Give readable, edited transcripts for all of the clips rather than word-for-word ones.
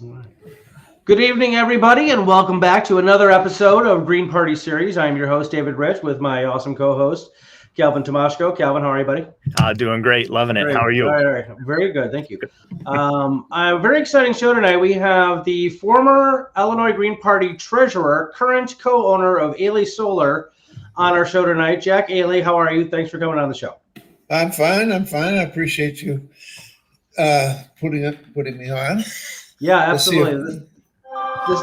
All right. Good evening, everybody, and welcome back to another episode of Green Party Series. I'm your host, David Rich, with my awesome co-host, Calvin Tomashko. Calvin, how are you, buddy? Doing great. Loving it. Great. How are you? All right. Very good. Thank you. A very exciting show tonight. We have the former Illinois Green Party treasurer, current co-owner of Ailey Solar, on our show tonight. Jack Ailey, how are you? Thanks for coming on the show. I'm fine. I appreciate you putting me on. Yeah, absolutely.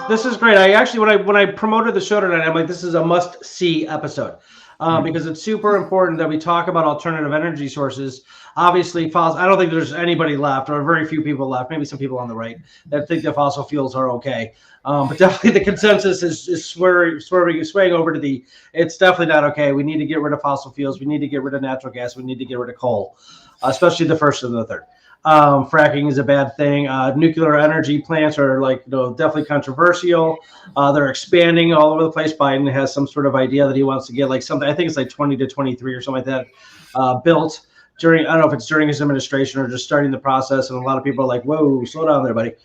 This is great. I actually when I promoted the show tonight, I'm like, this is a must-see episode. Because it's super important that we talk about alternative energy sources. Obviously, I don't think there's anybody left, or very few people left, maybe some people on the right, that think that fossil fuels are okay. But definitely the consensus is swaying over to it's definitely not okay. We need to get rid of fossil fuels. We need to get rid of natural gas. We need to get rid of coal, especially the first and the third. Fracking is a bad thing. Nuclear energy plants are definitely controversial. They're expanding all over the place. Biden has some sort of idea that he wants to get something. I think it's 20 to 23 or something like that built during. I don't know if it's during his administration or just starting the process. And a lot of people are like, "Whoa, slow down there, buddy,"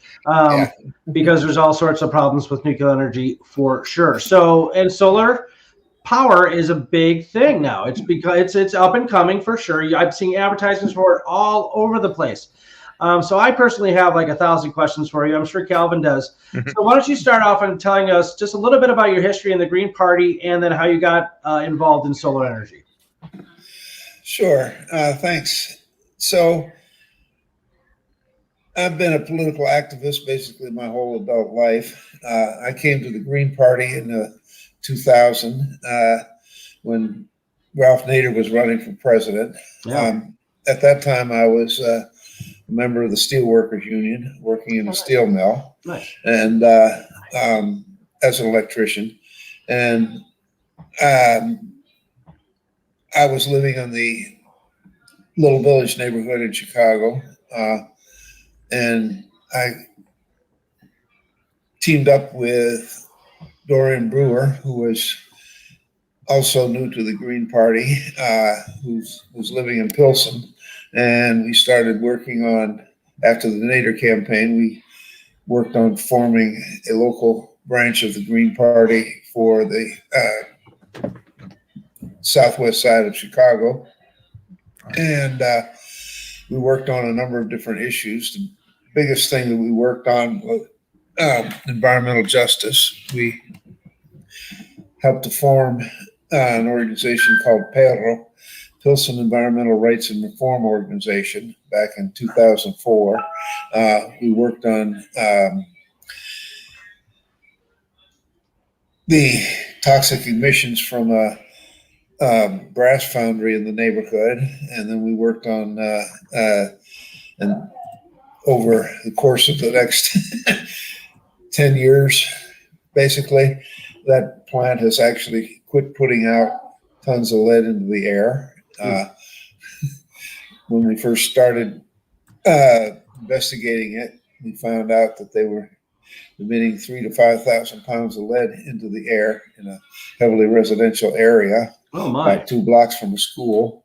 because there's all sorts of problems with nuclear energy for sure. So and solar power is a big thing now. It's because it's up and coming for sure. I'm seeing advertisements for it all over the place. So I personally have 1,000 questions for you. I'm sure Calvin does. So why don't you start off on telling us just a little bit about your history in the Green Party and then how you got involved in solar energy? Sure. Thanks. So I've been a political activist basically my whole adult life. I came to the Green Party in 2000 when Ralph Nader was running for president. Yeah. At that time, I was a member of the Steelworkers Union, working in a steel mill, and as an electrician. And I was living in the Little Village neighborhood in Chicago, and I teamed up with Dorian Brewer, who was also new to the Green Party, who's living in Pilsen. And we started working on, after the Nader campaign, we worked on forming a local branch of the Green Party for the southwest side of Chicago. And we worked on a number of different issues. The biggest thing that we worked on was environmental justice. We helped to form an organization called PERRO, Pilsen Environmental Rights and Reform Organization, back in 2004. We worked on the toxic emissions from a brass foundry in the neighborhood, and then we worked on and over the course of the next 10 years, basically, that plant has actually quit putting out tons of lead into the air. When we first started investigating it, we found out that they were emitting 3,000 to 5,000 pounds of lead into the air in a heavily residential area, about 2 blocks from a school.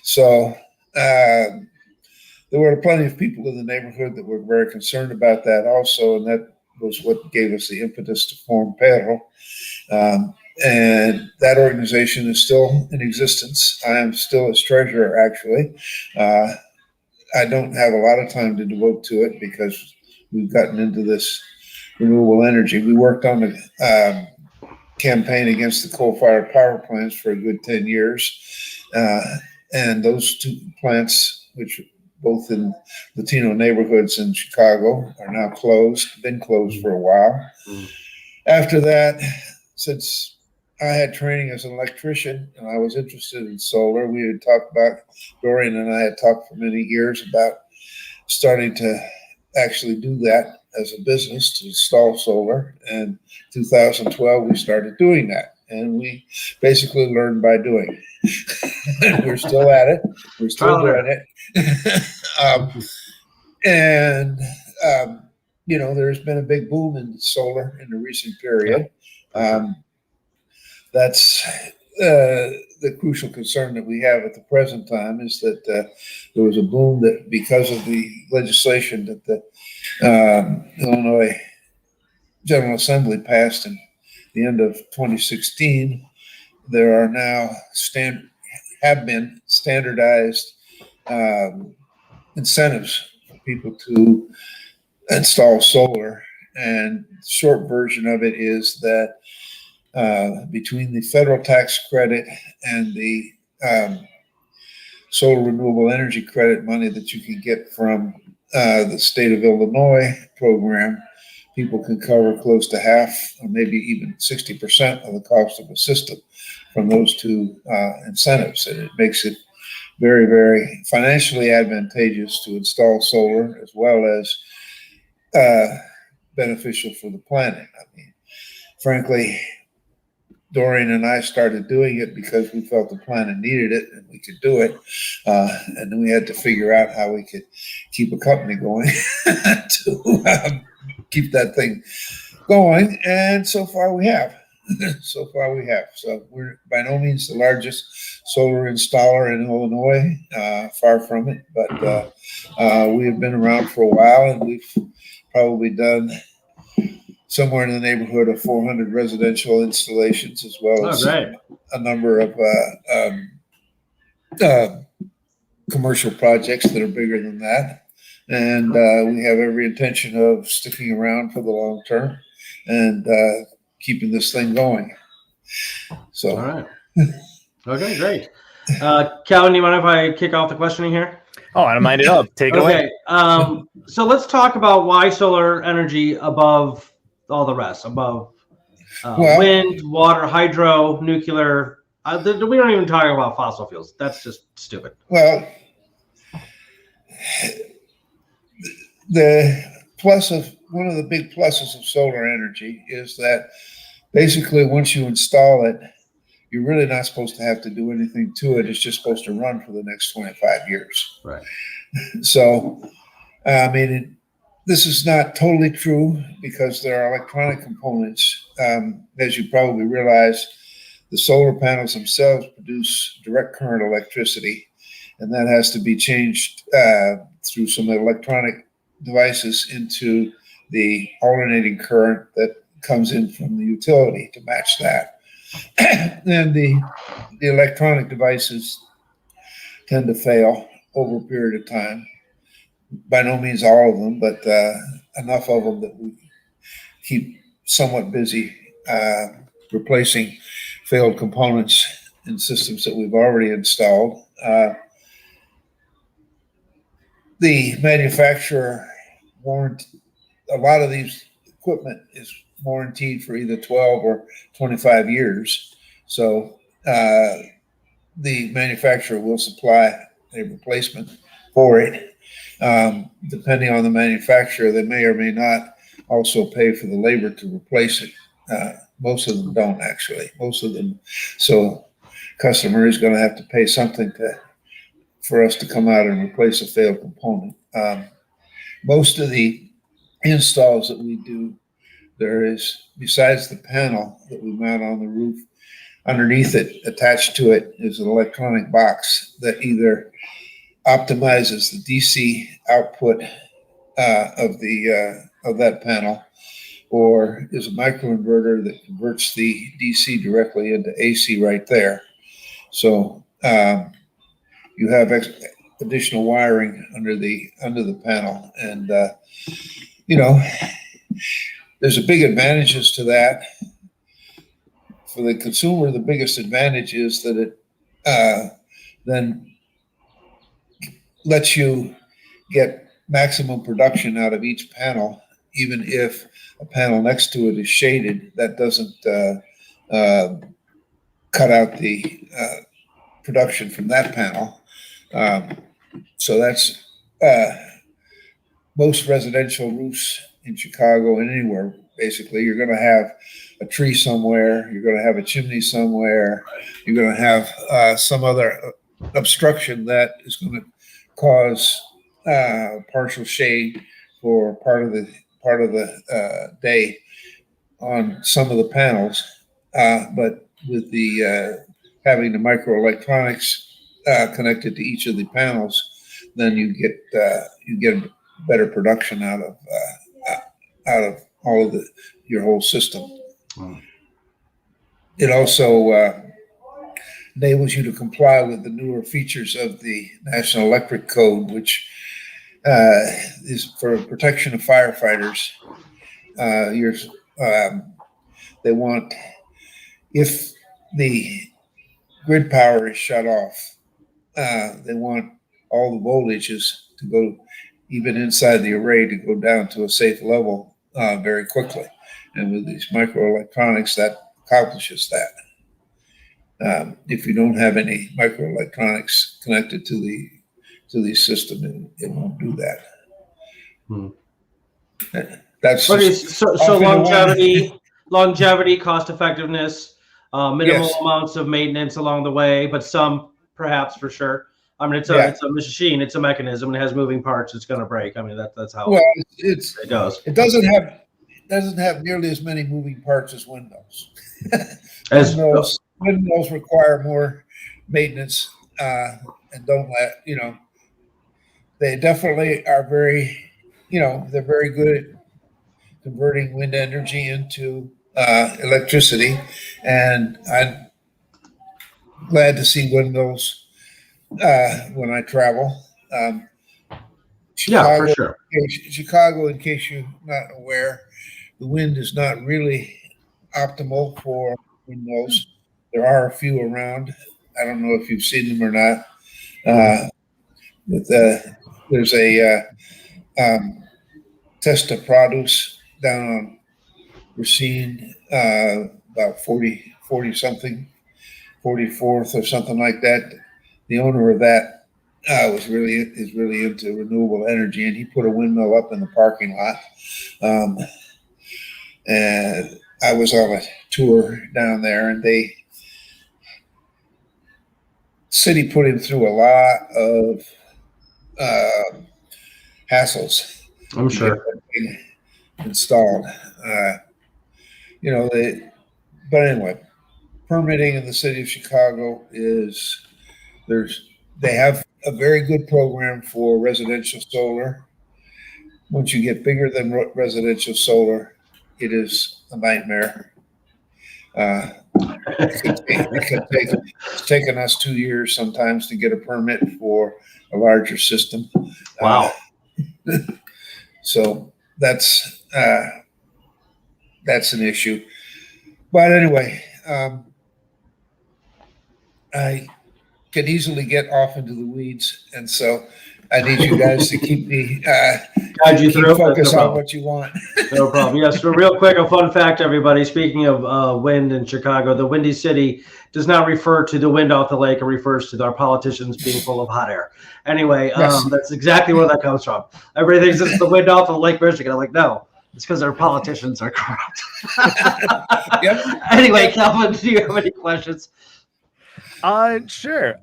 So there were plenty of people in the neighborhood that were very concerned about that also, and that was what gave us the impetus to form PERRO. And that organization is still in existence. I am still its treasurer, actually. I don't have a lot of time to devote to it because we've gotten into this renewable energy. We worked on the campaign against the coal-fired power plants for a good 10 years. And those 2 plants, which both in Latino neighborhoods in Chicago, are now closed, been closed for a while. After that, since I had training as an electrician and I was interested in solar, we had talked about, Dorian and I had talked for many years about starting to actually do that as a business, to install solar. And 2012, we started doing that. And we basically learned by doing. We're still at it. We're still doing it. There's been a big boom in solar in the recent period. That's the crucial concern that we have at the present time is that there was a boom that because of the legislation that the Illinois General Assembly passed in the end of 2016, there are now have been standardized incentives for people to install solar. And the short version of it is that between the federal tax credit and the solar renewable energy credit money that you can get from the state of Illinois program, people can cover close to half or maybe even 60% of the cost of a system from those two incentives. And it makes it very, very financially advantageous to install solar, as well as beneficial for the planet. I mean, frankly, Dorian and I started doing it because we felt the planet needed it and we could do it. And then we had to figure out how we could keep a company going to keep that thing going. And so far we have. So we're by no means the largest solar installer in Illinois, far from it. But we have been around for a while, and we've probably done somewhere in the neighborhood of 400 residential installations, as well as a number of commercial projects that are bigger than that. And we have every intention of sticking around for the long term and keeping this thing going. So, all right. Okay, great. Calvin, you mind if I kick off the questioning here? Oh, I don't mind it up. Take it away. So let's talk about why solar energy above all the rest, above wind, water, hydro, nuclear. We don't even talk about fossil fuels. That's just stupid. Well, one of the big pluses of solar energy is that basically once you install it, you're really not supposed to have to do anything to it. It's just supposed to run for the next 25 years. Right. So, I mean, this is not totally true because there are electronic components. As you probably realize, the solar panels themselves produce direct current electricity, and that has to be changed through some electronic devices into the alternating current that comes in from the utility to match that. And the electronic devices tend to fail over a period of time. By no means all of them, but enough of them that we keep somewhat busy replacing failed components in systems that we've already installed. The manufacturer a lot of these equipment is warranted for either 12 or 25 years. So the manufacturer will supply a replacement for it. Depending on the manufacturer, they may or may not also pay for the labor to replace it. Most of them don't, actually. So customer is going to have to pay something for us to come out and replace a failed component. Most of the installs that we do, there is, besides the panel that we mount on the roof, underneath it, attached to it, is an electronic box that either optimizes the DC output of that panel, or is a microinverter that converts the DC directly into AC right there. So you have additional wiring under the panel, and there's a big advantages to that. For the consumer, the biggest advantage is that it then lets you get maximum production out of each panel, even if a panel next to it is shaded. That doesn't cut out the production from that panel. So that's most residential roofs in Chicago and anywhere. Basically, you're going to have a tree somewhere, you're going to have a chimney somewhere, you're going to have some other obstruction that is going to cause partial shade for part of the day on some of the panels. But with the having the microelectronics connected to each of the panels, then you get better production out of all of your whole system. It also enables you to comply with the newer features of the National Electric Code, which is for protection of firefighters. They want, if the grid power is shut off, they want all the voltages to go, even inside the array, to go down to a safe level very quickly. And with these microelectronics, that accomplishes that. If you don't have any microelectronics connected to the system, it won't do that. That's but it's so longevity, cost effectiveness, minimal amounts of maintenance along the way, but some perhaps for sure. I mean, it's a machine, it's a mechanism, it has moving parts, it's going to break. I mean, that's how it goes. It doesn't have nearly as many moving parts as windmills. Windmills require more maintenance and don't they definitely are they're very good at converting wind energy into electricity, and I'm glad to see windmills when I travel. Chicago, for sure. Chicago, in case you're not aware, the wind is not really optimal for windmills. There are a few around. I don't know if you've seen them or not. There's a Testa Produce down on Racine, about 40 something, 44th or something like that. The owner of that is really into renewable energy, and he put a windmill up in the parking lot. And I was on a tour down there, and the city put him through a lot of hassles. I'm sure. Installed. But anyway, permitting in the city of Chicago they have a very good program for residential solar. Once you get bigger than residential solar, it is a nightmare. It's taken us 2 years sometimes to get a permit for a larger system. Wow. So that's an issue. But anyway, I could easily get off into the weeds, and so I need you guys to keep me focus on what you want. No problem. Yes, so real quick, a fun fact, everybody. Speaking of wind in Chicago, the Windy City does not refer to the wind off the lake. It refers to our politicians being full of hot air. Anyway, that's exactly where that comes from. Everybody thinks it's the wind off of Lake Michigan. I'm like, no, it's because our politicians are corrupt. Yep. Anyway, Calvin, do you have any questions? Sure.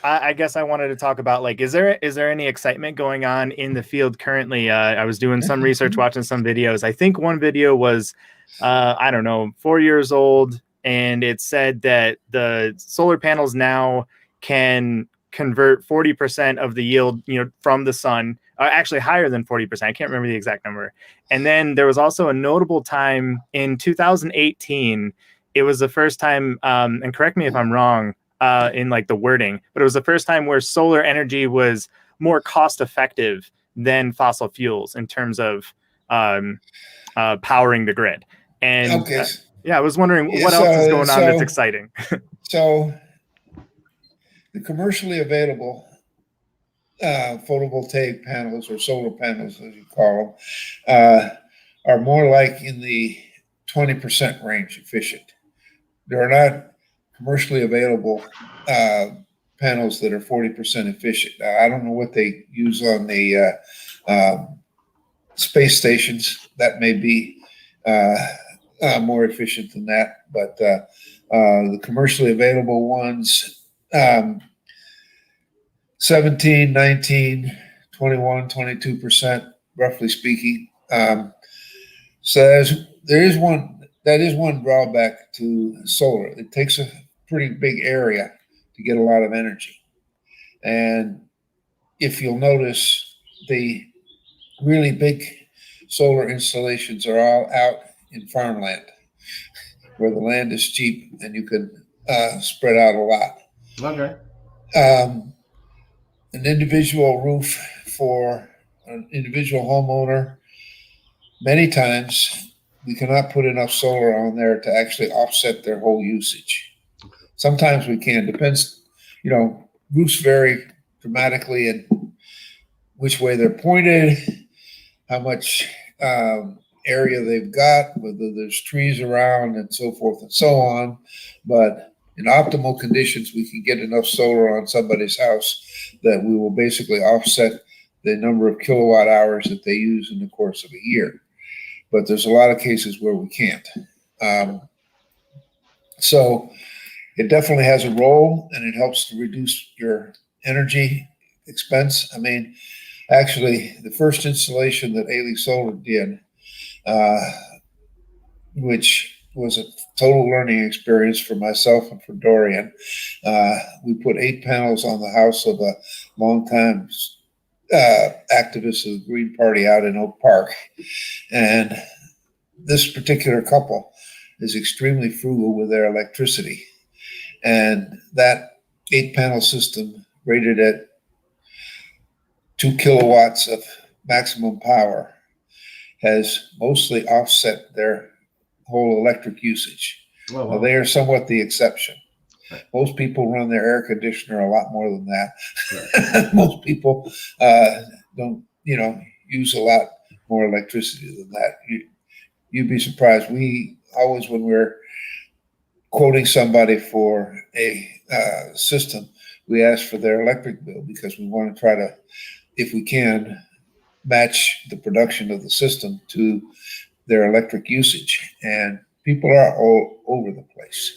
I guess I wanted to talk about, like, is there any excitement going on in the field currently? I was doing some research, watching some videos. I think one video was, 4 years old, and it said that the solar panels now can convert 40% of the yield, from the sun, actually higher than 40%. I can't remember the exact number. And then there was also a notable time in 2018. It was the first time, and correct me if I'm wrong, in like the wording, but it was the first time where solar energy was more cost effective than fossil fuels in terms of powering the grid. And I was wondering what else is going on that's exciting. So the commercially available photovoltaic panels, or solar panels as you call them, are more like in the 20% range efficient. There are not commercially available panels that are 40% efficient. I don't know what they use on the space stations. That may be more efficient than that, but the commercially available ones, 17, 19, 21, 22%, roughly speaking. So that is one drawback to solar. It takes a pretty big area to get a lot of energy. And if you'll notice, the really big solar installations are all out in farmland where the land is cheap and you can spread out a lot. Okay. An individual roof for an individual homeowner, many times we cannot put enough solar on there to actually offset their whole usage. Sometimes we can, depends, roofs vary dramatically in which way they're pointed, how much area they've got, whether there's trees around and so forth and so on. But in optimal conditions, we can get enough solar on somebody's house that we will basically offset the number of kilowatt hours that they use in the course of a year. But there's a lot of cases where we can't. So it definitely has a role, and it helps to reduce your energy expense. I mean, actually, the first installation that Ailey Solar did, which was a total learning experience for myself and for Dorian. We put 8 panels on the house of a longtime activist of the Green Party out in Oak Park. And this particular couple is extremely frugal with their electricity. And that 8-panel system rated at 2 kilowatts of maximum power has mostly offset their whole electric usage. Oh, wow. Now, they are somewhat the exception. Right. Most people run their air conditioner a lot more than that. Right. Most people don't, use a lot more electricity than that. You'd be surprised. We always, when we're quoting somebody for a system, we ask for their electric bill because we want to try to, if we can, match the production of the system to their electric usage. And people are all over the place.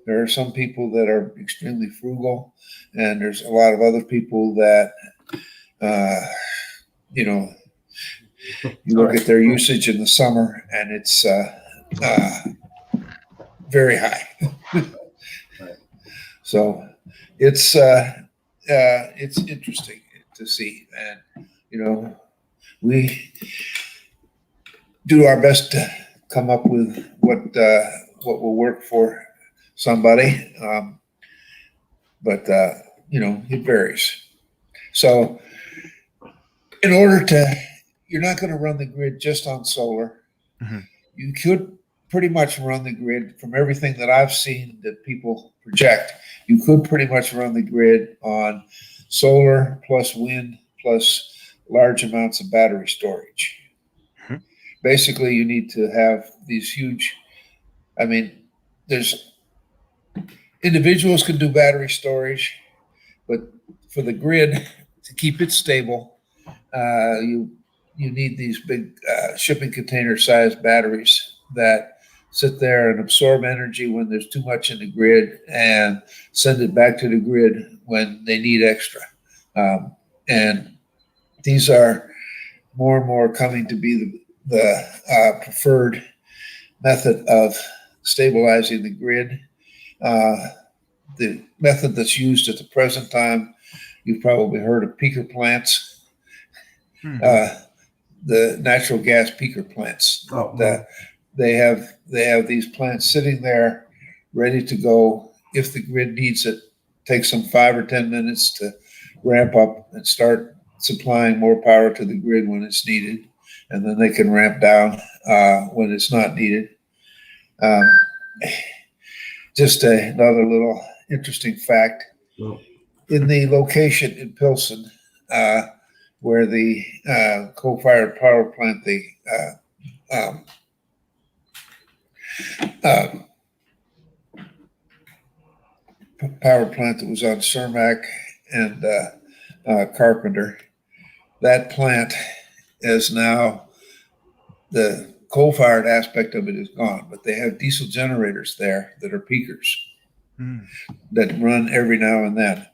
There are some people that are extremely frugal, and there's a lot of other people that, you look at their usage in the summer, and it's very high. Right. So it's interesting to see, and we do our best to come up with what will work for somebody, but it varies. So in order to, you're not going to run the grid just on solar. Mm-hmm. You could pretty much run the grid, from everything that I've seen that people project, you could pretty much run the grid on solar plus wind plus large amounts of battery storage. Mm-hmm. Basically, you need to have these huge, there's individuals can do battery storage, but for the grid to keep it stable, you need these big shipping container sized batteries that sit there and absorb energy when there's too much in the grid and send it back to the grid when they need extra. And these are more and more coming to be the preferred method of stabilizing the grid. The method that's used at the present time, you've probably heard of peaker plants. Mm-hmm. The natural gas peaker plants. Oh, wow. They have these plants sitting there ready to go if the grid needs it. Takes them 5 or 10 minutes to ramp up and start supplying more power to the grid when it's needed, and then they can ramp down when it's not needed. Just another little interesting fact. Oh. In the location in Pilsen, where the coal-fired power plant, the power plant that was on Cermak and Carpenter, that plant is now, the coal-fired aspect of it is gone, but they have diesel generators there that are peakers that run every now and then.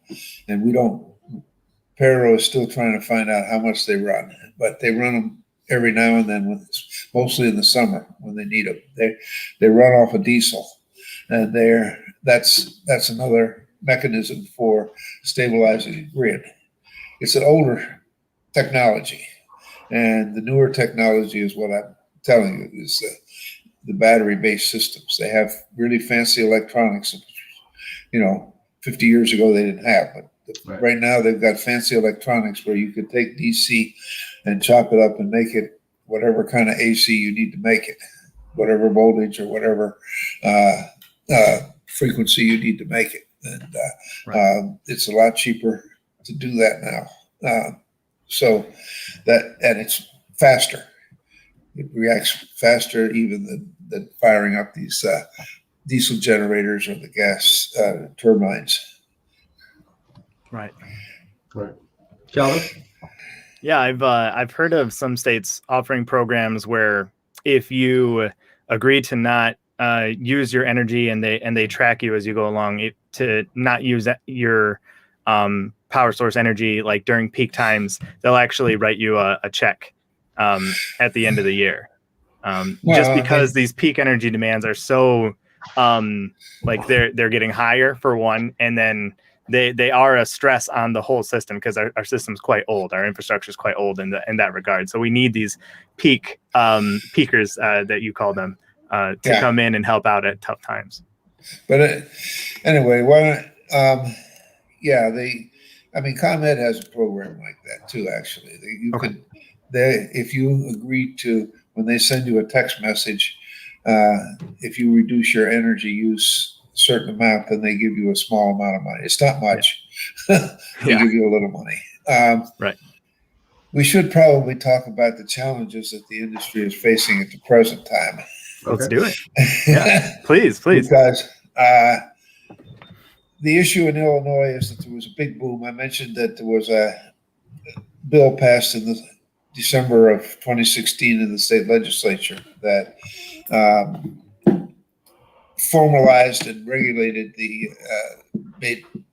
And we don't, Perro is still trying to find out how much they run, but they run them every now and then, mostly in the summer when they need them. They run off of diesel. and that's another mechanism for stabilizing the grid. It's an older technology, and the newer technology is what I'm telling you is the battery-based systems. They have really fancy electronics. 50 years ago they didn't have, but right now they've got fancy electronics where you could take DC and chop it up and make it whatever kind of AC you need to make it, whatever voltage or whatever frequency you need to make it. And it's a lot cheaper to do that now. So and it's faster. It reacts faster even than firing up these diesel generators or the gas turbines. Right. Calvin? Yeah, I've heard of some states offering programs where if you agree to not use your energy and they track you as you go along, to not use your power source energy like during peak times, they'll actually write you a check at the end of the year. Just because these peak energy demands are so like they're getting higher for one, and then they are a stress on the whole system because our system's quite old. Our infrastructure is quite old in that regard. So we need these peakers that you call them to come in and help out at tough times. But anyway, ComEd has a program like that too. Actually, if you agree to, when they send you a text message, if you reduce your energy use a certain amount, then they give you a small amount of money. It's not much. They give you a little money. Right. We should probably talk about the challenges that the industry is facing at the present time. Let's do it. Yeah, please. Because the issue in Illinois is that there was a big boom. I mentioned that there was a bill passed in December of 2016 in the state legislature that formalized and regulated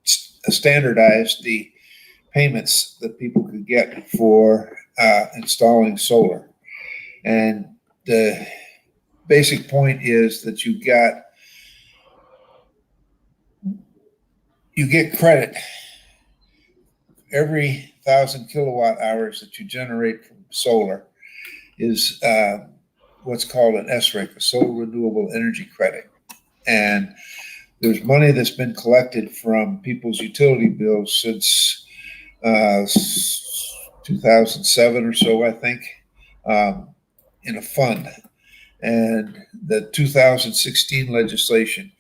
standardized the payments that people could get for installing solar. And the basic point is that you get credit every 1,000 kilowatt hours that you generate from solar is what's called an SREC, a solar renewable energy credit. And there's money that's been collected from people's utility bills since 2007 or so, I think, in a fund. And the 2016 legislation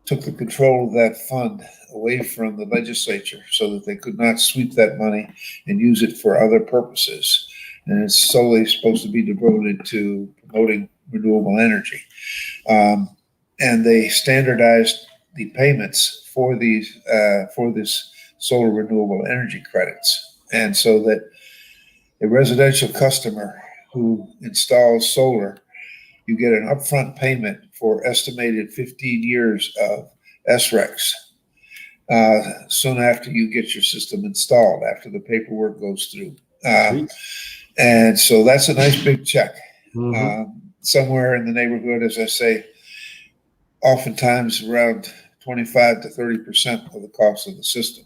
took the control of that fund away from the legislature so that they could not sweep that money and use it for other purposes. And it's solely supposed to be devoted to promoting renewable energy. And they standardized the payments for this solar renewable energy credits. And so that a residential customer who installs solar, you get an upfront payment for estimated 15 years of SRECs soon after you get your system installed, after the paperwork goes through. And so that's a nice big check. Somewhere in the neighborhood, as I say, oftentimes around 25 to 30% of the cost of the system.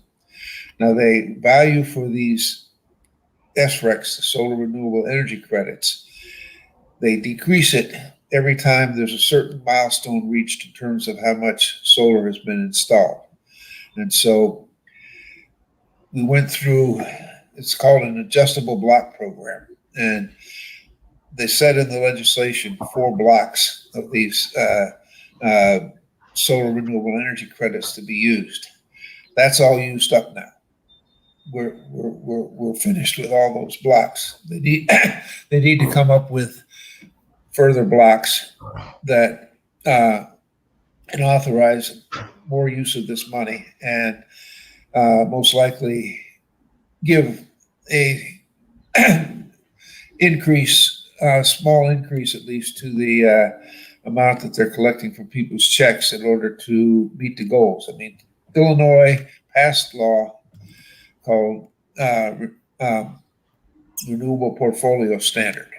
Now, they value for these SRECs, the solar renewable energy credits, they decrease it every time there's a certain milestone reached in terms of how much solar has been installed. And so we went through, it's called an adjustable block program. And they said in the legislation 4 blocks of these solar renewable energy credits to be used. That's all used up now. We're finished with all those blocks. They need to come up with further blocks that can authorize more use of this money and most likely give a small increase at least to the amount that they're collecting from people's checks in order to meet the goals. I mean, Illinois passed law called Renewable Portfolio Standard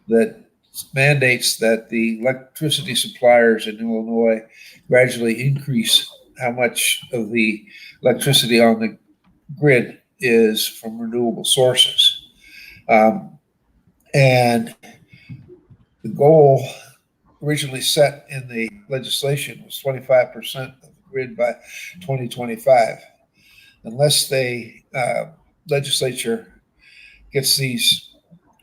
that mandates that the electricity suppliers in Illinois gradually increase how much of the electricity on the grid is from renewable sources. And the goal originally set in the legislation was 25% of the grid by 2025. Unless the legislature gets these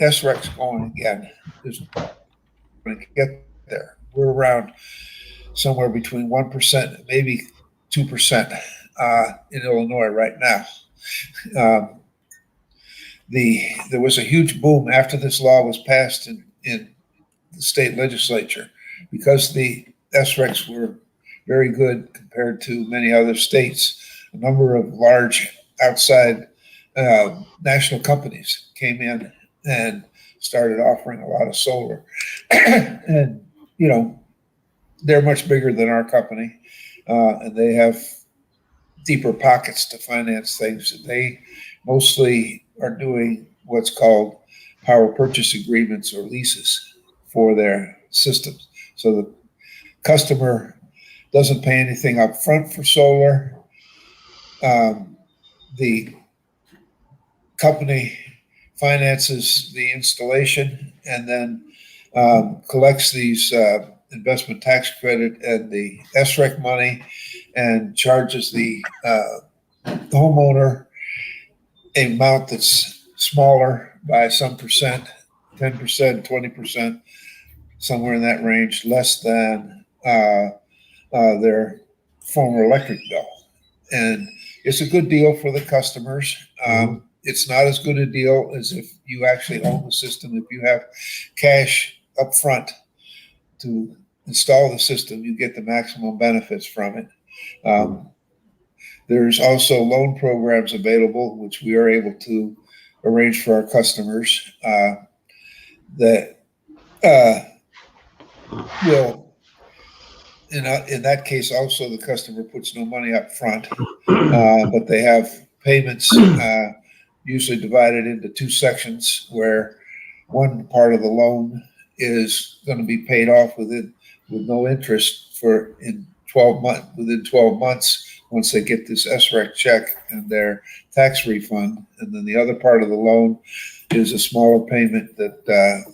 SRECs going again, there's going to get there. We're around somewhere between 1% and maybe 2% in Illinois right now. There was a huge boom after this law was passed in the state legislature because the SRECs were very good compared to many other states. A number of large outside national companies came in and started offering a lot of solar. And, you know, they're much bigger than our company, and they have deeper pockets to finance things. They mostly are doing what's called power purchase agreements or leases for their systems. So the customer doesn't pay anything up front for solar. The company finances the installation and then collects these investment tax credit and the SREC money and charges the homeowner an amount that's smaller by some percent, 10%, 20%, somewhere in that range, less than their former electric bill. And it's a good deal for the customers. It's not as good a deal as if you actually own the system. If you have cash up front to install the system, you get the maximum benefits from it. There's also loan programs available, which we are able to arrange for our customers that will, in that case, also the customer puts no money up front, but they have payments usually divided into two sections where one part of the loan is going to be paid off with no interest within 12 months once they get this SREC check and their tax refund. And then the other part of the loan is a smaller payment that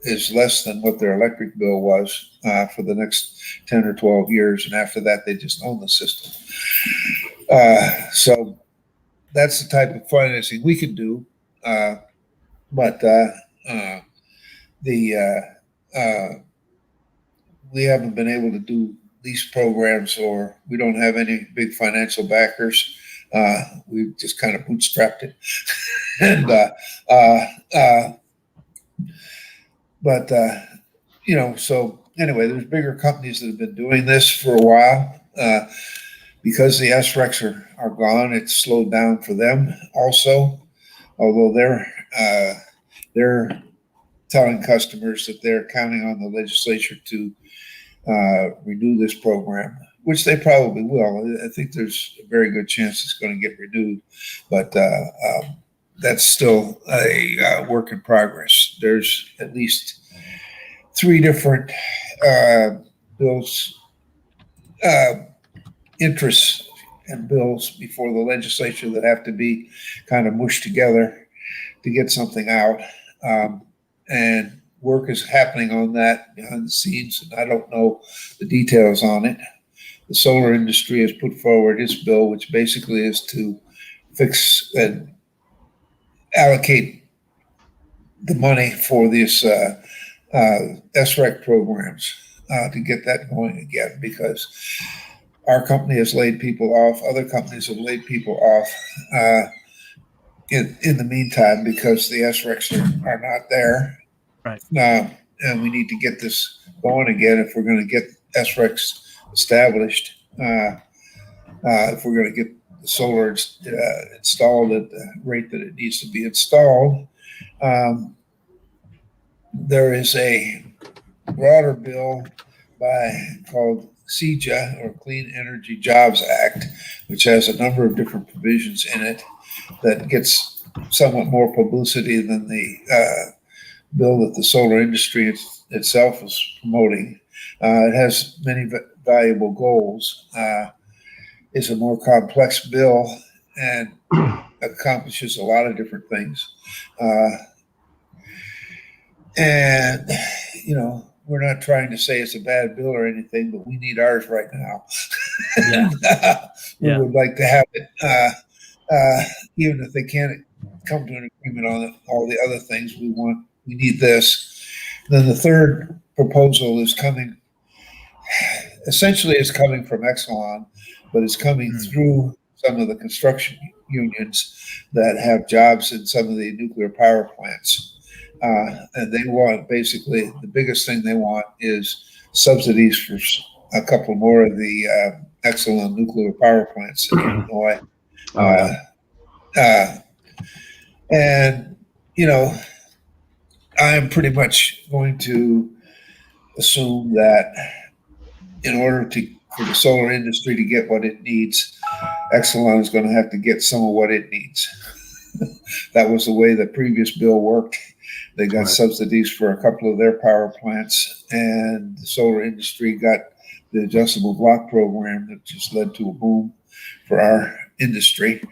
is less than what their electric bill was for the next 10 or 12 years. And after that, they just own the system. So that's the type of financing we can do. But we haven't been able to do lease programs, or we don't have any big financial backers. We've just kind of bootstrapped it. And but you know, so anyway, there's bigger companies that have been doing this for a while. Because the SRECs are gone, it's slowed down for them also. Although they're telling customers that they're counting on the legislature to renew this program, which they probably will. I think there's a very good chance it's going to get renewed, but that's still a work in progress. There's at least 3 different bills, interests and bills before the legislature that have to be kind of mushed together to get something out. And work is happening on that behind the scenes, and I don't know the details on it. The solar industry has put forward its bill, which basically is to fix and allocate the money for these SREC programs to get that going again, because our company has laid people off. Other companies have laid people off in the meantime because the SRECs are not there. Right. And we need to get this going again if we're going to get SRECs established. If we're going to get the solar installed at the rate that it needs to be installed. There is a broader bill called CEJA, or Clean Energy Jobs Act, which has a number of different provisions in it that gets somewhat more publicity than the bill that the solar industry itself is promoting. It has many valuable goals. It's a more complex bill and accomplishes a lot of different things. And, you know, we're not trying to say it's a bad bill or anything, but we need ours right now. We would like to have it, even if they can't come to an agreement on all the other things we need this. Then the third proposal is coming, essentially it's coming from Exelon, but it's coming through some of the construction unions that have jobs in some of the nuclear power plants. And they want, basically, the biggest thing they want is subsidies for a couple more of the Exelon nuclear power plants in Illinois. And, you know, I'm pretty much going to assume that in order for the solar industry to get what it needs, Exelon is going to have to get some of what it needs. That was the way the previous bill worked. They got subsidies for a couple of their power plants, and the solar industry got the adjustable block program that just led to a boom for our industry.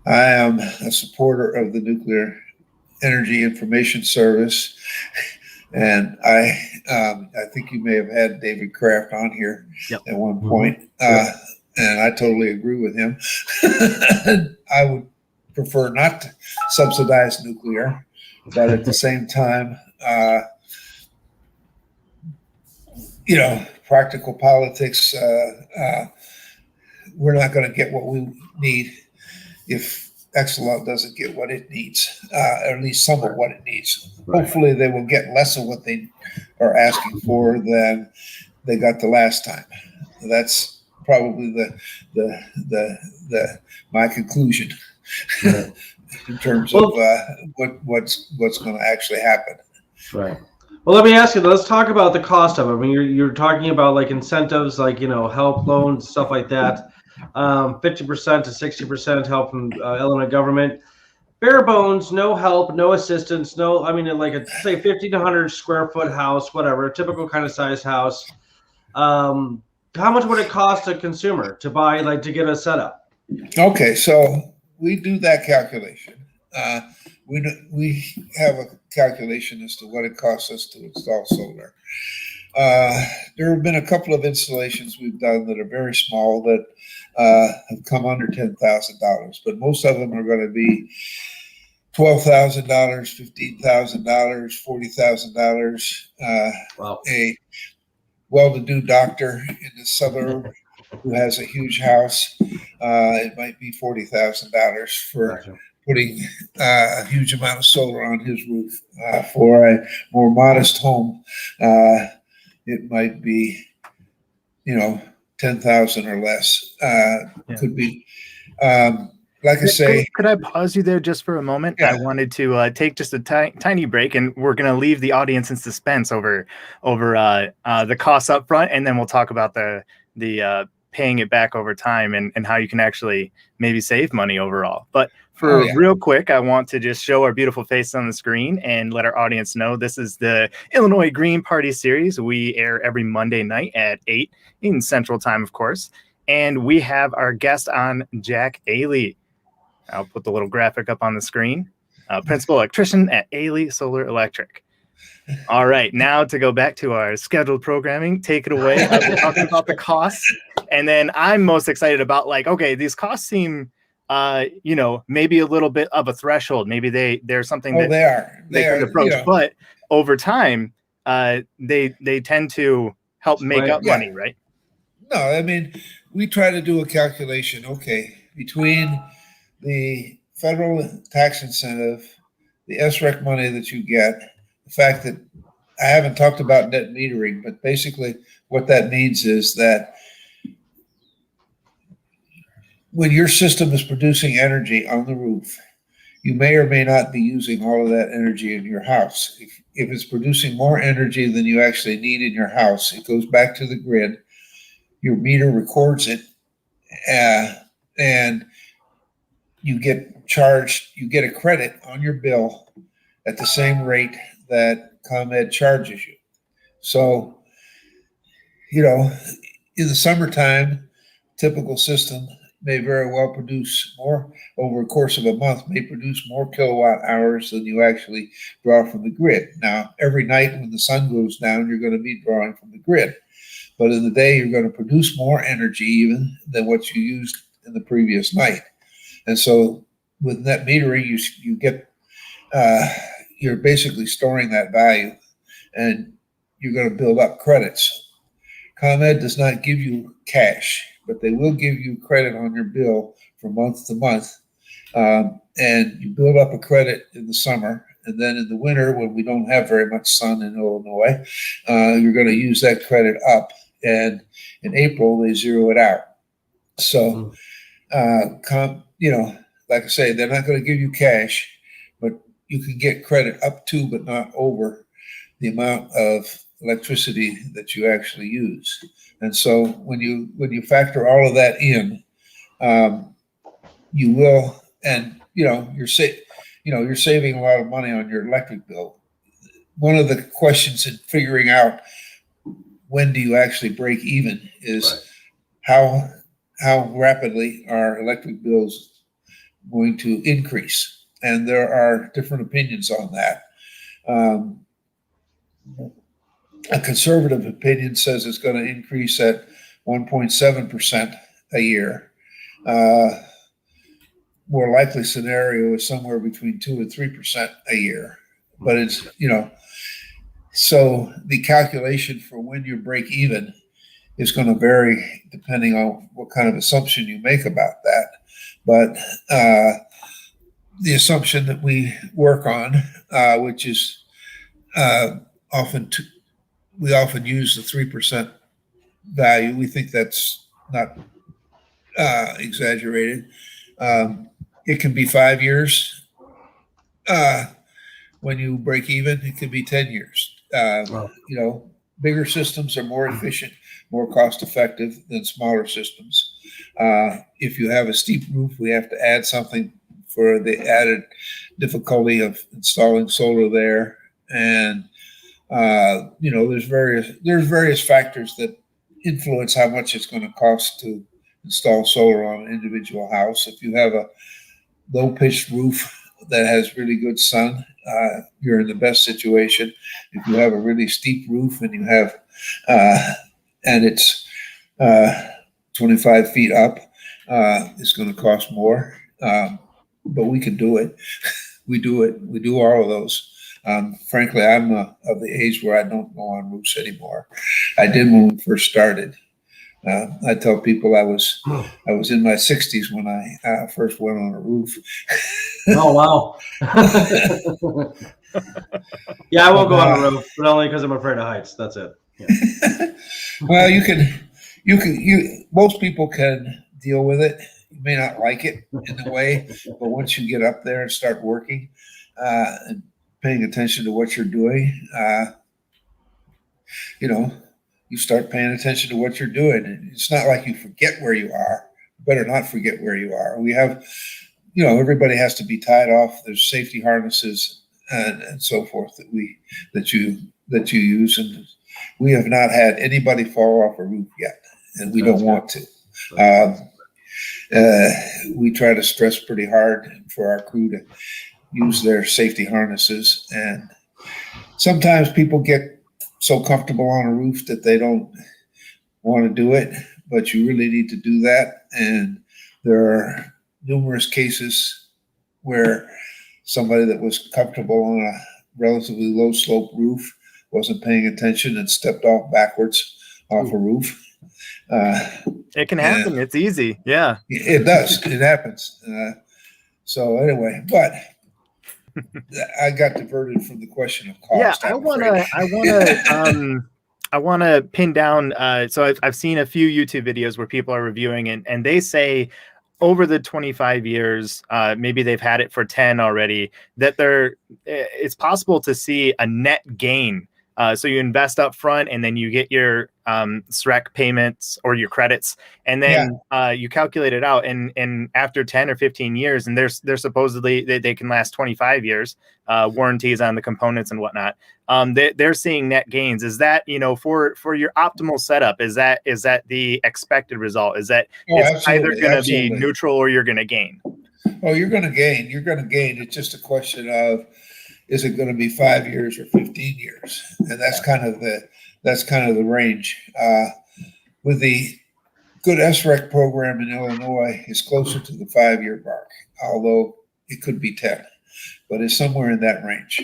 I am a supporter of the Nuclear Energy Information Service, and I think you may have had David Kraft on here at one point, and I totally agree with him. I would prefer not to subsidize nuclear, but at the same time, you know, practical politics, we're not going to get what we need if Exelon doesn't get what it needs, or at least some of what it needs. Hopefully they will get less of what they are asking for than they got the last time. That's probably my conclusion in terms of what's going to actually happen. Right. Well, let me ask you, let's talk about the cost of it. I mean, you're talking about like incentives, like, you know, help loans, stuff like that. 50% to 60% help from Illinois government. Bare bones, no help, no assistance, no, I mean, like a, say 50 to 100 square foot house, whatever, a typical kind of size house. How much would it cost a consumer to buy, like, to get a setup? Okay, so we do that calculation. We have a calculation as to what it costs us to install solar. There have been a couple of installations we've done that are very small that have come under $10,000, but most of them are going to be $12,000, $15,000, $40,000. Wow. A well-to-do doctor in the suburb who has a huge house, it might be $40,000 for putting a huge amount of solar on his roof. For a more modest home, it might be, you know, 10,000 or less. Could be. Like I say, could I pause you there just for a moment? Yeah. I wanted to take just a tiny break, and we're going to leave the audience in suspense over the costs up front, and then we'll talk about the paying it back over time and how you can actually maybe save money overall. But for real quick, I want to just show our beautiful face on the screen and let our audience know this is the Illinois Green Party series. We air every Monday night at 8 in Central Time, of course. And we have our guest on, Jack Ailey. I'll put the little graphic up on the screen. Principal electrician at Ailey Solar Electric. All right, now to go back to our scheduled programming, take it away. We're talking about the costs. And then I'm most excited about, like, okay, these costs seem, you know, maybe a little bit of a threshold. Maybe they're something that they could approach. You know. But over time, they tend to help make up money, right? No, I mean, we try to do a calculation, okay, between the federal tax incentive, the SREC money that you get, the fact that I haven't talked about net metering, but basically what that means is that when your system is producing energy on the roof, you may or may not be using all of that energy in your house. If it's producing more energy than you actually need in your house, it goes back to the grid. Your meter records it, and you get charged, you get a credit on your bill at the same rate that ComEd charges you. So, in the summertime, typical system may very well produce more over a course of a month, may produce more kilowatt hours than you actually draw from the grid. Now, every night when the sun goes down, you're going to be drawing from the grid. But in the day, you're going to produce more energy even than what you used in the previous night. And so with net metering, you get, you're basically storing that value, and you're going to build up credits. ComEd does not give you cash, but they will give you credit on your bill from month to month. And you build up a credit in the summer. And then in the winter, when we don't have very much sun in Illinois, you're going to use that credit up. And in April, they zero it out. So, like I say, they're not going to give you cash, but you can get credit up to, but not over the amount of electricity that you actually use. And so when you factor all of that in, you will, and you're saving a lot of money on your electric bill. One of the questions in figuring out when do you actually break even is how rapidly are electric bills going to increase, and there are different opinions on that. A conservative opinion says it's going to increase at 1.7% a year. More likely scenario is somewhere between 2 and 3% a year. But it's, so the calculation for when you break even is going to vary depending on what kind of assumption you make about that. But the assumption that we work on, which is we often use the 3% value. We think that's not exaggerated. It can be 5 years when you break even. It could be 10 years. Bigger systems are more efficient, more cost effective than smaller systems. If you have a steep roof, we have to add something for the added difficulty of installing solar there. And there's various factors that influence how much it's going to cost to install solar on an individual house. If you have a low-pitched roof that has really good sun, you're in the best situation. If you have a really steep roof and you have and it's 25 feet up, it's going to cost more. But we can do it. We do it. We do all of those. Frankly, I'm of the age where I don't go on roofs anymore. I did when we first started. I tell people I was in my 60s when I first went on a roof. Oh wow! Yeah, I won't go on a roof, but only because I'm afraid of heights. That's it. Yeah. Well, most people can deal with it. You may not like it in a way, but once you get up there and start working and paying attention to what you're doing, you start paying attention to what you're doing. It's not like you forget where you are. You better not forget where you are. We have, everybody has to be tied off. There's safety harnesses and so forth that you use, and we have not had anybody fall off a roof yet, and we don't want to. We try to stress pretty hard for our crew to use their safety harnesses, and sometimes people get so comfortable on a roof that they don't want to do it, but you really need to do that. And there are numerous cases where somebody that was comfortable on a relatively low slope roof wasn't paying attention and stepped off backwards off a roof. It can happen. It's easy. Yeah, it does. It happens. So anyway, but I got diverted from the question of cost. Yeah, I want to pin down. So I've seen a few YouTube videos where people are reviewing and they say over the 25 years, maybe they've had it for 10 already, that it's possible to see a net gain. So you invest up front and then you get your SREC payments or your credits, and then you calculate it out, and after 10 or 15 years, and they're supposedly they can last 25 years, warranties on the components and whatnot. They're seeing net gains. Is that, for your optimal setup? Is that the expected result? Is that it's either going to be neutral or you're going to gain? Oh, you're going to gain. You're going to gain. It's just a question of, is it going to be 5 years or 15 years? And that's kind of the range. With the good SREC program in Illinois, is closer to the 5-year mark, although it could be 10, but it's somewhere in that range.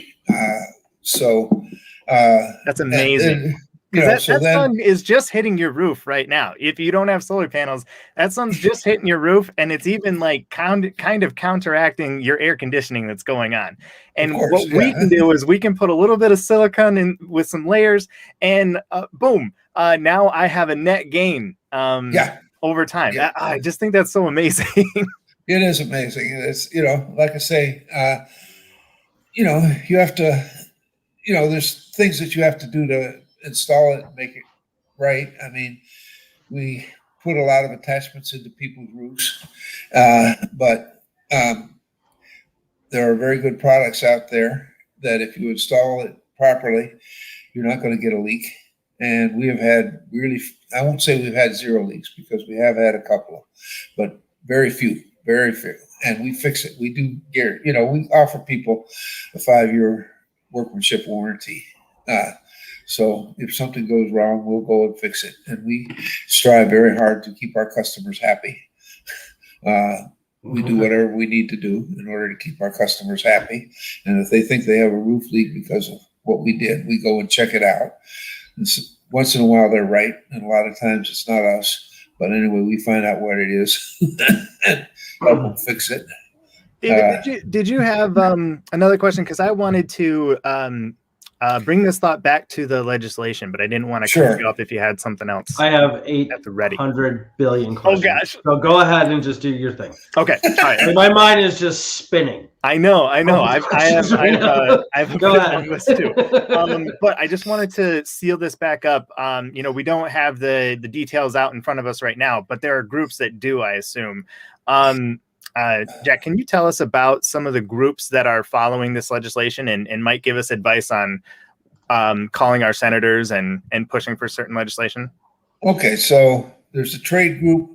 That's amazing. That sun is just hitting your roof right now. If you don't have solar panels, that sun's just hitting your roof, and it's even like kind of counteracting your air conditioning that's going on. And what we can do is we can put a little bit of silicone in with some layers, and boom, now I have a net gain over time. Yeah. I just think that's so amazing. It is amazing. It's, like I say, you have to, there's things that you have to do to install it and make it right. I mean, we put a lot of attachments into people's roofs, but there are very good products out there that if you install it properly, you're not going to get a leak. And we have had I won't say we've had 0 leaks, because we have had a couple, but very few. And we fix it. We do we offer people a 5-year workmanship warranty. So if something goes wrong, we'll go and fix it. And we strive very hard to keep our customers happy. We do whatever we need to do in order to keep our customers happy. And if they think they have a roof leak because of what we did, we go and check it out. And once in a while, they're right. And a lot of times it's not us. But anyway, we find out what it is and help them fix it. David, did you have another question? Because I wanted to bring this thought back to the legislation, but I didn't want to cut you off if you had something else. I have 800 billion questions. Oh gosh! So go ahead and just do your thing. Okay. All right. My mind is just spinning. I know. I've go ahead on this too. But I just wanted to seal this back up. We don't have the details out in front of us right now, but there are groups that do, I assume. Jack, can you tell us about some of the groups that are following this legislation and might give us advice on calling our senators and pushing for certain legislation? Okay, so there's a trade group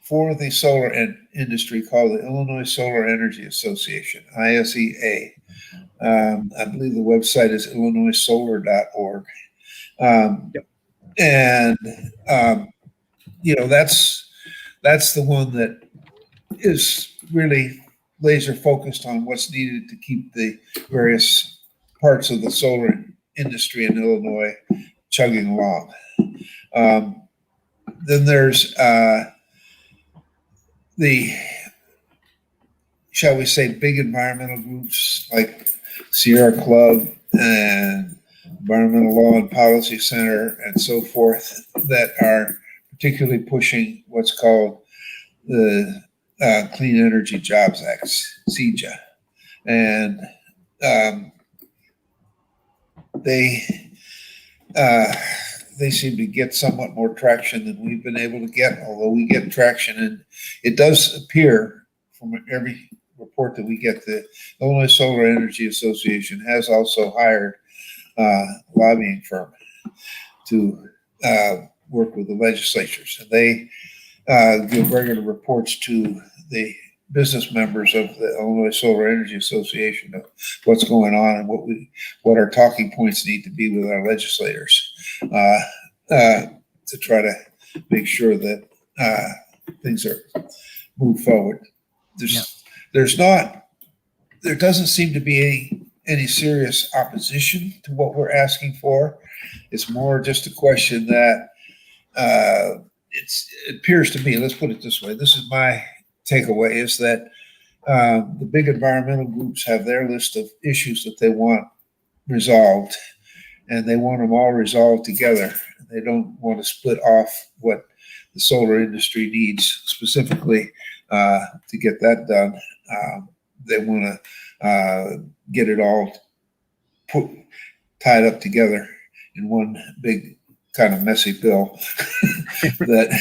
for the solar industry called the Illinois Solar Energy Association, ISEA. I believe the website is illinoissolar.org. And, that's the one that is really laser focused on what's needed to keep the various parts of the solar industry in Illinois chugging along. Then there's the, shall we say, big environmental groups like Sierra Club and Environmental Law and Policy Center and so forth that are particularly pushing what's called the Clean Energy Jobs Act, CEJA. And they seem to get somewhat more traction than we've been able to get, although we get traction. And it does appear from every report that we get, the Illinois Solar Energy Association has also hired a lobbying firm to work with the legislatures. And they give regular reports to the business members of the Illinois Solar Energy Association of what's going on and what our talking points need to be with our legislators to try to make sure that things are moved forward. There doesn't seem to be any serious opposition to what we're asking for. It's more just a question that it appears to me, let's put it this way, this is my takeaway, is that the big environmental groups have their list of issues that they want resolved, and they want them all resolved together. They don't want to split off what the solar industry needs specifically to get that done. They want to get it all tied up together in one big kind of messy bill that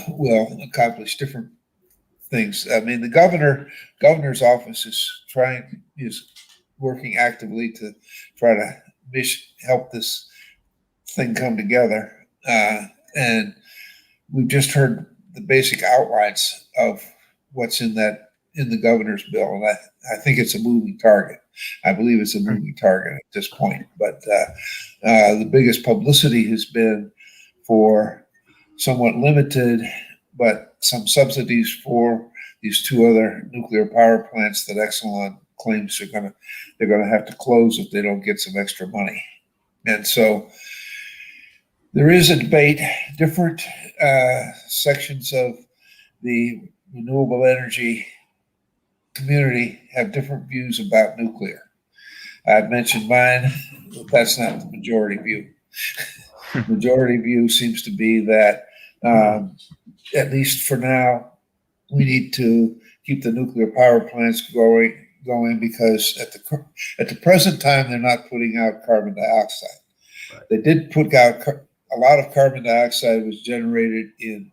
will accomplish different things. I mean, the governor's office is working actively to try to help this thing come together. And we've just heard the basic outlines of what's in the governor's bill, and I think it's a moving target. I believe it's a moving target at this point. But the biggest publicity has been for somewhat limited, but some subsidies for these two other nuclear power plants that Exelon claims they're gonna have to close if they don't get some extra money. And so there is a debate. Different sections of the renewable energy community have different views about nuclear. I've mentioned mine, but that's not the majority view. Majority view seems to be that, at least for now, we need to keep the nuclear power plants going because at the present time, they're not putting out carbon dioxide. Right. They did put out a lot of carbon dioxide was generated in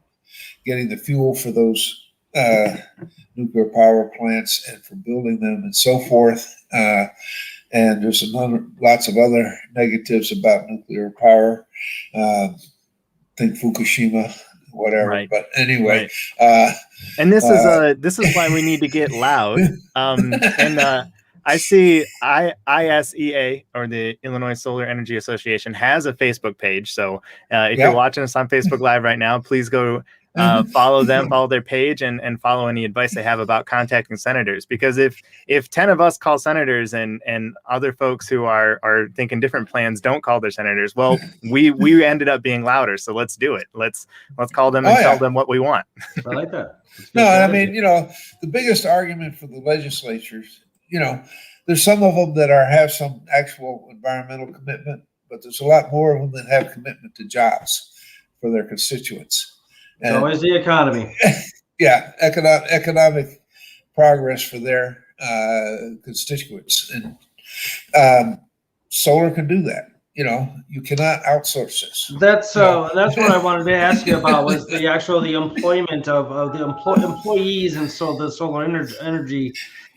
getting the fuel for those nuclear power plants and for building them and so forth. And there's lots of other negatives about nuclear power. Think Fukushima, whatever. Right. But anyway, and this is why we need to get loud. I see ISEA, or the Illinois Solar Energy Association, has a Facebook page. So if you're watching us on Facebook Live right now, please go follow them, follow their page, and follow any advice they have about contacting senators. Because if 10 of us call senators and other folks who are thinking different plans don't call their senators, well, we ended up being louder. So let's do it. Let's call them and tell them what we want. I like that. No, I mean, the biggest argument for the legislatures, there's some of them that have some actual environmental commitment, but there's a lot more of them that have commitment to jobs for their constituents. And always the economy. Yeah, economic progress for their constituents, and solar can do that. You cannot outsource this. That's what I wanted to ask you about, was the employment of the employees in the solar energy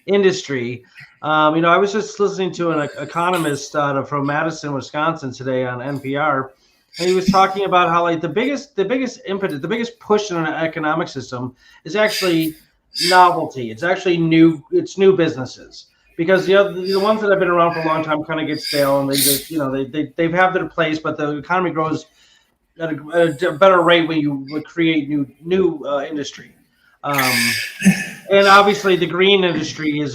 industry. I was just listening to an economist from Madison, Wisconsin today on NPR. And he was talking about how the biggest impetus, the biggest push in an economic system is actually novelty. It's actually new businesses, because the ones that have been around for a long time kind of get stale, and they've had their place, but the economy grows at a better rate when you would create new industry. And obviously the green industry is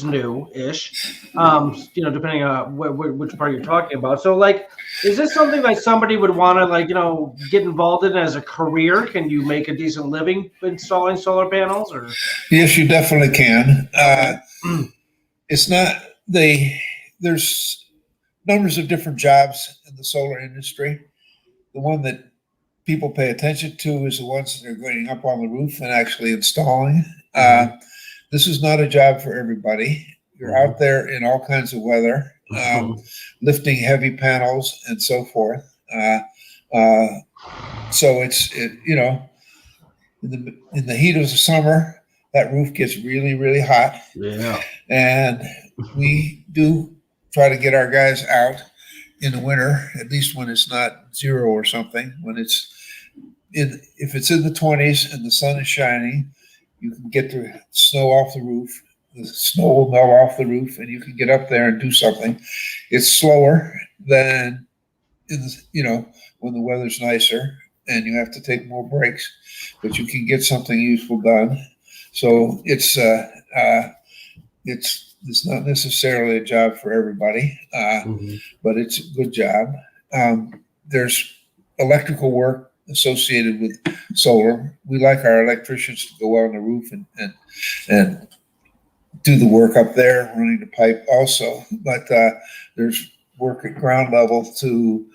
new-ish, depending on which part you're talking about. So is this something that somebody would want to get involved in as a career? Can you make a decent living installing solar panels? Or yes, you definitely can. It's not there's numbers of different jobs in the solar industry. The one that people pay attention to is the ones that are going up on the roof and actually installing. This is not a job for everybody. You're out there in all kinds of weather, lifting heavy panels and so forth. So in the heat of the summer, that roof gets really, really hot. Yeah. And we do try to get our guys out in the winter, at least when it's not 0 or something. When if it's in the 20s and the sun is shining, you can get the snow off the roof. The snow will melt off the roof, and you can get up there and do something. It's slower than when the weather's nicer, and you have to take more breaks, but you can get something useful done. So it's not necessarily a job for everybody, but it's a good job. There's electrical work associated with solar. We like our electricians to go on the roof and do the work up there, running the pipe also. But there's work at ground level to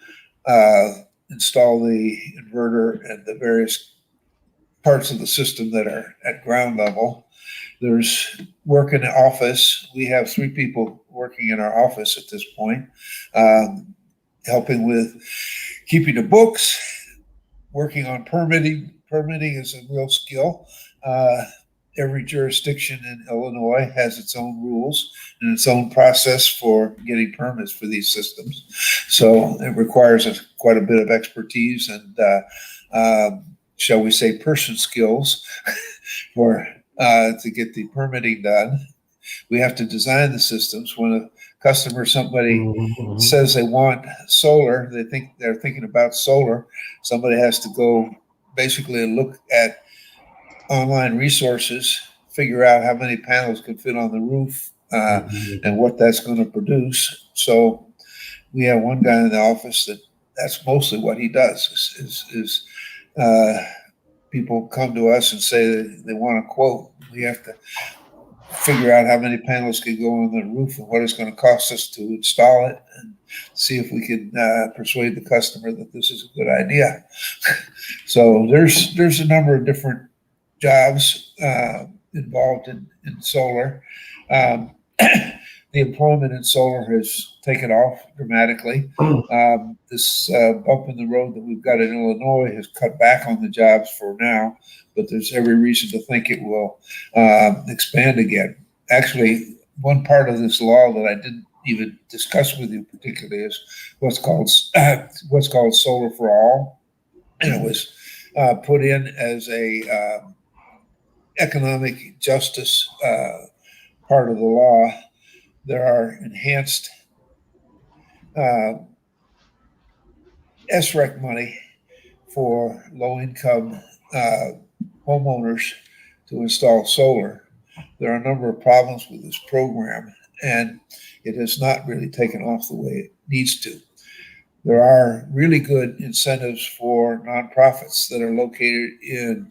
install the inverter and the various parts of the system that are at ground level. There's work in the office. We have 3 people working in our office at this point. helping with keeping the books, working on permitting. Permitting is a real skill. Every jurisdiction in Illinois has its own rules and its own process for getting permits for these systems. So it requires quite a bit of expertise and, shall we say, person skills to get the permitting done. We have to design the systems. When a customer, somebody says they want solar, they're thinking about solar, somebody has to go basically look at online resources, figure out how many panels can fit on the roof and what that's going to produce. So we have one guy in the office that's mostly what he does is people come to us and say that they want a quote. We have to figure out how many panels can go on the roof and what it's going to cost us to install it, and see if we can persuade the customer that this is a good idea. So there's a number of different jobs involved in solar. The employment in solar has taken off dramatically. This bump in the road that we've got in Illinois has cut back on the jobs for now, but there's every reason to think it will expand again. Actually, one part of this law that I didn't even discuss with you particularly is what's called solar for all, and it was put in as a economic justice part of the law. There are enhanced SREC money for low-income homeowners to install solar. There are a number of problems with this program, and it has not really taken off the way it needs to. There are really good incentives for nonprofits that are located in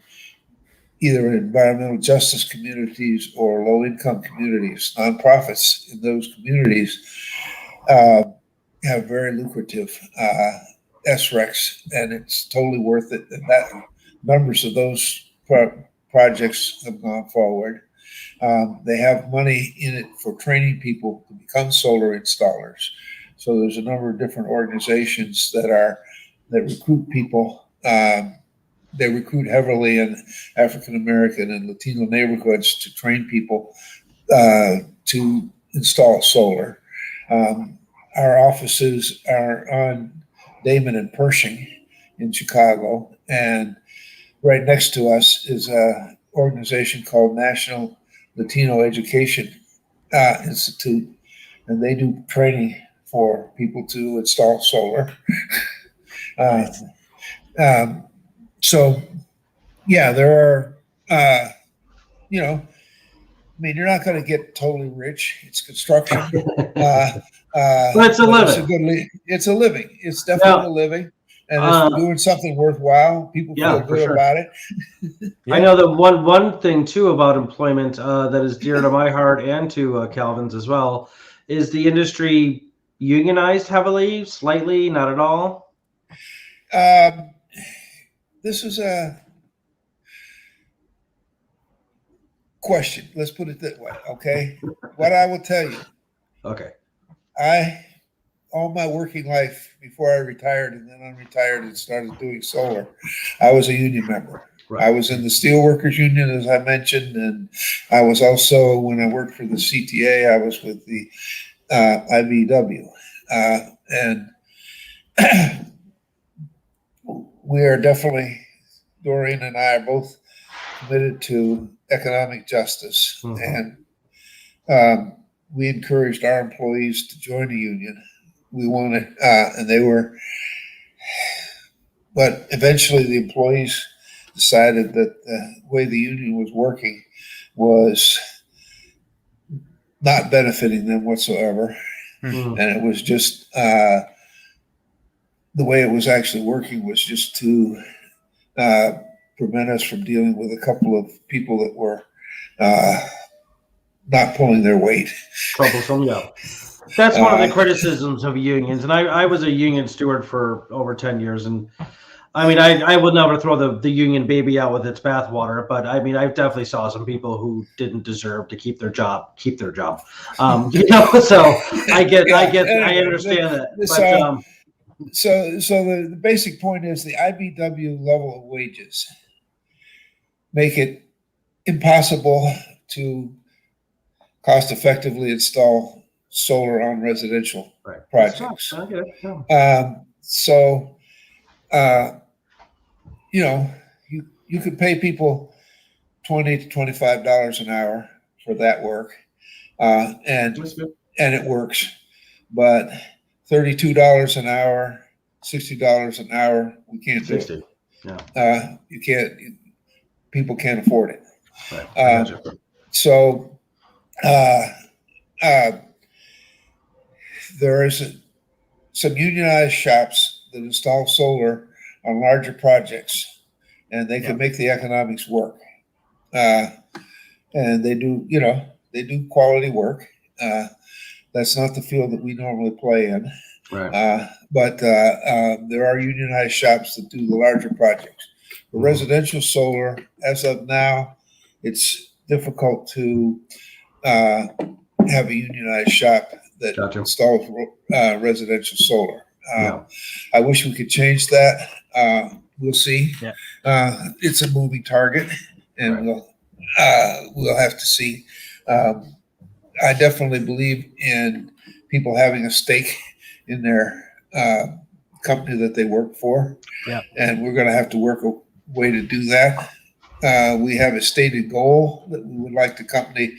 either environmental justice communities or low-income communities. Nonprofits in those communities have very lucrative SRECs, and it's totally worth it. And that numbers of those projects have gone forward. They have money in it for training people to become solar installers. So there's a number of different organizations that recruit people. They recruit heavily in African American and Latino neighborhoods to train people to install solar. Our offices are on Damon and Pershing in Chicago, and right next to us is an organization called National Latino Education Institute, and they do training for people to install solar. So, yeah, there are, you're not going to get totally rich. It's construction. But it's a living. It's a living. It's definitely a living. And it's doing something worthwhile. People feel good about it. I know that one thing, too, about employment that is dear to my heart and to Calvin's as well is the industry unionized heavily, slightly, not at all? This is a question. Let's put it that way, okay? What I will tell you. Okay. All my working life before I retired and then unretired and started doing solar, I was a union member. Right. I was in the Steelworkers Union, as I mentioned, and I was also, when I worked for the CTA, I was with the IBEW. And we are definitely, Doreen and I are both committed to economic justice. Mm-hmm. And we encouraged our employees to join a union. We wanted, and they were, but eventually the employees decided that the way the union was working was not benefiting them whatsoever. Mm-hmm. And it was just, the way it was actually working was just to prevent us from dealing with a couple of people that were not pulling their weight. Troublesome, yeah. That's one of the criticisms of unions. And I was a union steward for over 10 years. And I mean, I would never throw the union baby out with its bathwater, but I mean, I definitely saw some people who didn't deserve to keep their job. So I understand that. So the basic point is the IBW level of wages make it impossible to cost effectively install solar on residential projects. You could pay people $20 to $25 an hour for that work, and it works. But $32 an hour, $60 an hour, we can't do it. Yeah. You can't. People can't afford it. Right. There is some unionized shops that install solar on larger projects, and they can make the economics work. And they do quality work. That's not the field that we normally play in. Right. But there are unionized shops that do the larger projects. For residential solar, as of now, it's difficult to have a unionized shop that installs residential solar. I wish we could change that. We'll see. Yeah. It's a moving target, and we'll have to see. I definitely believe in people having a stake in their company that they work for, and we're going to have to work a way to do that. We have a stated goal that we would like the company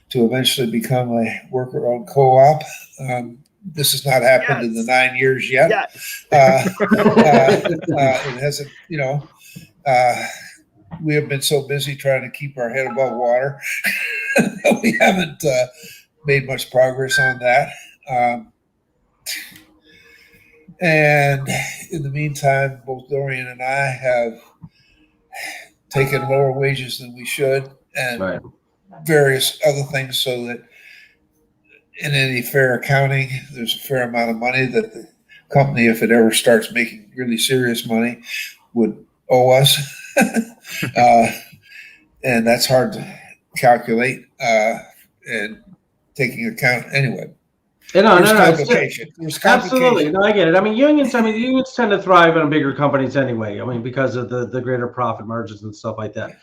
to eventually become a worker-owned co-op. This has not happened in the 9 years yet. It hasn't, we have been so busy trying to keep our head above water. We haven't made much progress on that. And in the meantime, both Dorian and I have taken lower wages than we should, and various other things, so that in any fair accounting, there's a fair amount of money that the company, if it ever starts making really serious money, would owe us. And that's hard to calculate and taking account anyway. Absolutely. No, I get it. I mean, unions tend to thrive in bigger companies anyway. I mean, because of the greater profit margins and stuff like that.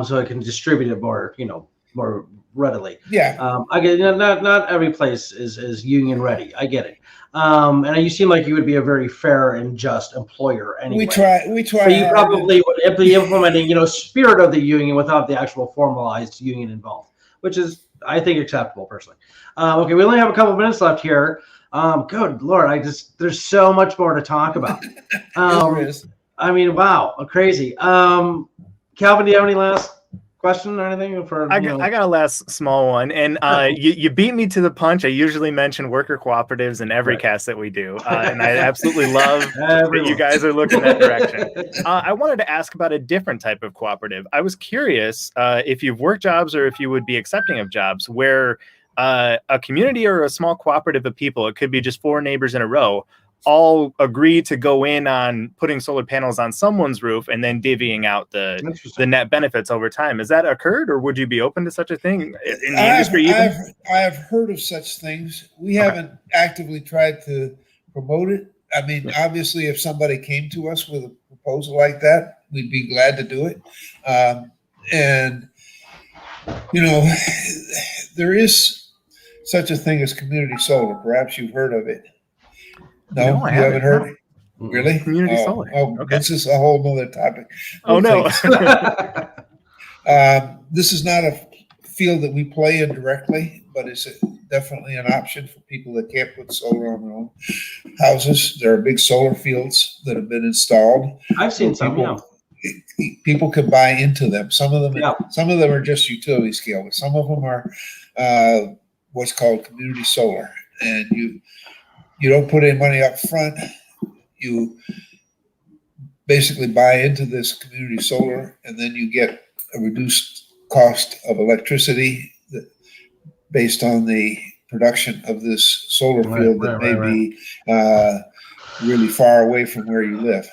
So it can distribute it more readily. Yeah. I get it. Not every place is union ready. I get it. And you seem like you would be a very fair and just employer anyway. We try. So you probably would be implementing, spirit of the union without the actual formalized union involved, which is, I think, acceptable personally. Okay, we only have a couple of minutes left here. Good Lord, there's so much more to talk about. I mean, wow, crazy. Calvin, do you have any last question or anything? I got a last small one, and you beat me to the punch. I usually mention worker cooperatives in every cast that we do, and I absolutely love that you guys are looking that direction. I wanted to ask about a different type of cooperative. I was curious if you've worked jobs or if you would be accepting of jobs where a community or a small cooperative of people, it could be just 4 neighbors in a row, all agree to go in on putting solar panels on someone's roof and then divvying out the net benefits over time. Has that occurred, or would you be open to such a thing in the industry? I have heard of such things. We haven't actively tried to promote it. I mean, obviously, if somebody came to us with a proposal like that, we'd be glad to do it. And there is such a thing as community solar. Perhaps you've heard of it. No, you haven't heard it? Really? Community solar. Oh, okay. This is a whole nother topic. Oh, no. This is not a field that we play in directly, but it's definitely an option for people that can't put solar on their own houses. There are big solar fields that have been installed. I've seen some, People can buy into them. Some of them are just utility scale, but some of them are what's called community solar. And you don't put any money up front. You basically buy into this community solar, and then you get a reduced cost of electricity based on the production of this solar field that may be really far away from where you live.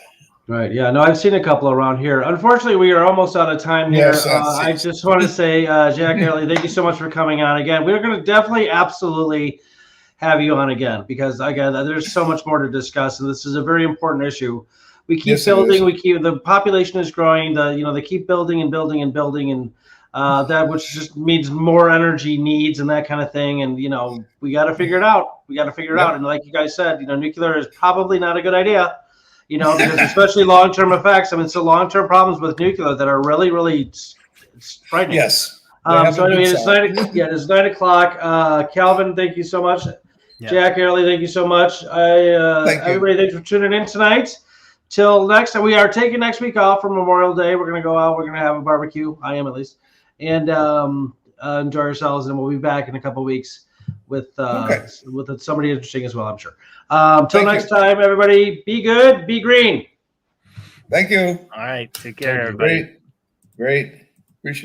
Right. Yeah. No, I've seen a couple around here. Unfortunately, we are almost out of time here. Yes, I just want to say, Jack Early, thank you so much for coming on again. We're going to definitely, absolutely have you on again, because again, there's so much more to discuss, and this is a very important issue. We keep building, the population is growing, they keep building and building and building, and that which just means more energy needs and that kind of thing. And, we got to figure it out. And like you guys said, nuclear is probably not a good idea, because especially long-term effects. I mean, so long-term problems with nuclear that are really, really frightening. Yes. So anyway, it's 9 o'clock. Calvin, thank you so much. Yeah. Jack, Early, thank you so much. Everybody, thanks for tuning in tonight. Till next time, we are taking next week off for Memorial Day. We're going to go out. We're going to have a barbecue. I am, at least. And enjoy ourselves. And we'll be back in a couple weeks with somebody interesting as well, I'm sure. Till next time, everybody, be good, be green. Thank you. All right. Take care, everybody. Great.